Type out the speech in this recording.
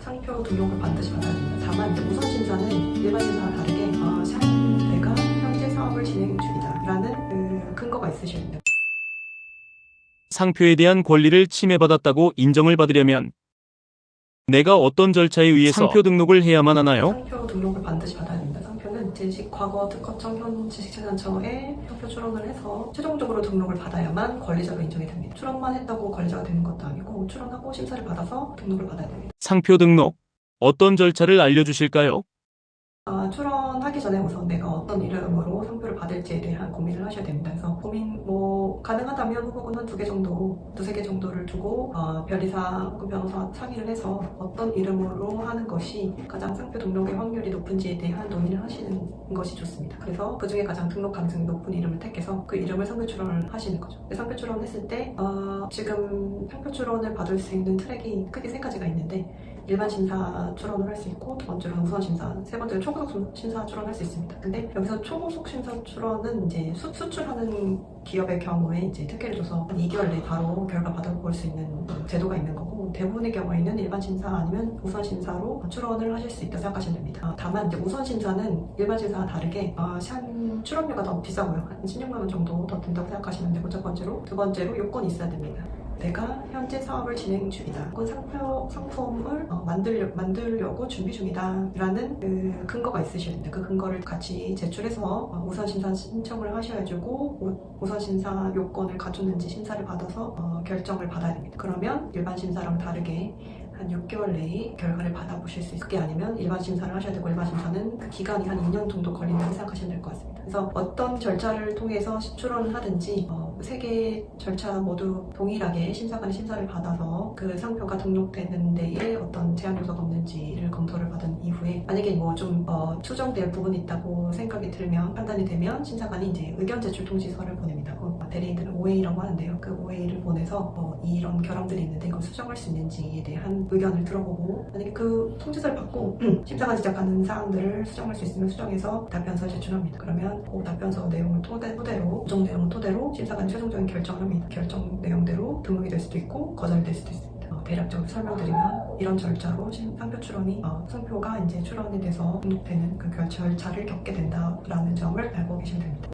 상표 등록을 반드시 받아야 됩니다. 다만 이제 우선 심사는 일반 심사와 다르게 내가 현재 사업을 진행 중이다 라는 근거가 있으셔야 됩니다. 상표에 대한 권리를 침해받았다고 인정을 받으려면 내가 어떤 절차에 의해서 상표 등록을 해야만 하나요? 상표 등록을 반드시 받아야 됩니다. 상표는 과거 특허청, 현 지식재산청에 상표 출원을 해서 최종적으로 등록을 받아야만 권리자로 인정이 됩니다. 출원만 했다고 권리자가 되는 것도 아니고 출원하고 심사를 받아서 등록을 받아야 됩니다. 상표 등록 어떤 절차를 알려주실까요? 출원하기 전에 우선 내가 어떤 이름으로 상표를 받을지에 대한 고민을 하셔야 됩니다. 그래서 가능하다면 후보군은 두세 개 정도를 두고 변리사 혹은 변호사 상의를 해서 어떤 이름으로 하는 것이 가장 상표 등록의 확률이 높은지에 대한 논의를 하시는 것이 좋습니다. 그래서 그 중에 가장 등록 가능성이 높은 이름을 택해서 그 이름을 상표 출원을 하시는 거죠. 상표 출원을 했을 때 지금 상표 출원을 받을 수 있는 트랙이 크게 세 가지가 있는데 일반 심사 출원을 할 수 있고, 두 번째로는 우선 심사, 세 번째로 초고속 심사 출원을 할 수 있습니다. 근데 여기서 초고속 심사 출원은 이제 수출하는 기업의 경우에 이제 특혜를 줘서 한 2개월 내에 바로 결과 받아볼 수 있는 제도가 있는 거고, 대부분의 경우에는 일반 심사 아니면 우선 심사로 출원을 하실 수 있다 생각하시면 됩니다. 다만 이제 우선 심사는 일반 심사와 다르게 출원료가 더 비싸고요. 한 16만 원 정도 더 든다고 생각하시면 되고, 첫 번째로, 두 번째로 요건이 있어야 됩니다. 내가 현재 사업을 진행 중이다. 혹은 상품을 만들려고 준비 중이다. 라는 근거가 있으셔야 됩니다. 그 근거를 같이 제출해서 우선심사 신청을 하셔야지고 우선심사 요건을 갖췄는지 심사를 받아서 결정을 받아야 됩니다. 그러면 일반 심사랑 다르게 한 6개월 내에 결과를 받아보실 수 있어요. 그게 아니면 일반 심사를 하셔야 되고, 일반 심사는 그 기간이 한 2년 정도 걸린다고 생각하시면 될 것 같습니다. 그래서 어떤 절차를 통해서 출원을 하든지 세 개 절차 모두 동일하게 심사관의 심사를 받아서 그 상표가 등록되는 데에 어떤 제한 요소가 없는지를 검토를 받은 이후에, 만약에 좀 수정될 부분이 있다고 생각이 들면, 판단이 되면 심사관이 이제 의견 제출 통지서를 보냅니다. 대리인들은 OA라고 하는데요. 그 OA를 보내서 이런 결함들이 있는데 이걸 수정할 수 있는지에 대한 의견을 들어보고, 만약에 그 통지서를 받고 심사관이 지적하는 사항들을 수정할 수 있으면 수정해서 답변서를 제출합니다. 그러면 그 답변서 내용을 토대로, 조정 내용을 토대로 심사관이 최종적인 결정을 합니다. 결정 내용대로 등록이 될 수도 있고 거절이 될 수도 있습니다. 대략적으로 설명드리면 이런 절차로 상표 출원이 상표가 이제 출원이 돼서 등록되는 그 절차를 겪게 된다라는 점을 알고 계시면 됩니다.